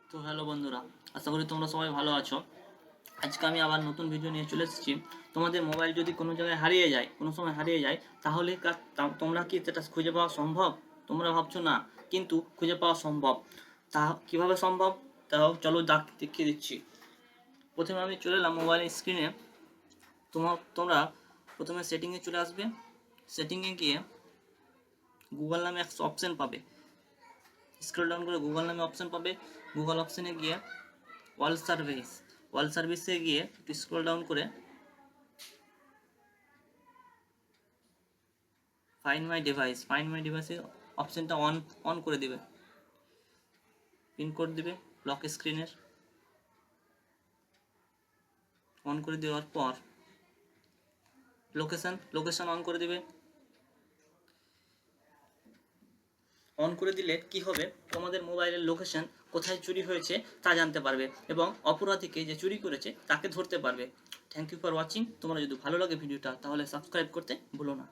তো হ্যালো বন্ধুরা, আশা করি তোমরা সবাই ভালো আছো। আজকে আমি আবার নতুন ভিডিও নিয়ে চলে এসেছি। তোমাদের মোবাইল যদি কোনো জায়গায় হারিয়ে যায়, কোনো সময় হারিয়ে যায়, তাহলে তোমরা কি সেটা খুঁজে পাওয়া সম্ভব? তোমরা ভাবছো না, কিন্তু খুঁজে পাওয়া সম্ভব। তা কিভাবে সম্ভব? তাও চলো দেখিয়ে দিচ্ছি। প্রথমে আমি চলে এলাম মোবাইলের স্ক্রিনে। তোমরা প্রথমে সেটিংয়ে চলে আসবে। সেটিংয়ে গিয়ে গুগল নামে একটা অপশন পাবে। স্ক্রল ডাউন করে গুগল নামে অপশন পাবে। গুগল অপশনে গিয়ে ওয়াল সার্ভিসে গিয়ে একটু স্ক্রল ডাউন করে ফাইন্ড মাই ডিভাইসে অপশনটা অন করে দিবে। পিনকোড দিবে লক স্ক্রিনের। অন করে দেওয়ার পর লোকেশন অন করে দিবে। অন করে দিলে কি হবে, তোমাদের মোবাইলের লোকেশন কোথায় চুরি হয়েছে তা জানতে পারবে এবং অপরাধীকে যে চুরি করেছে তাকে ধরতে পারবে। Thank you for watching. তোমরা যদি ভালো লাগে ভিডিওটা তাহলে সাবস্ক্রাইব করতে ভুলো না।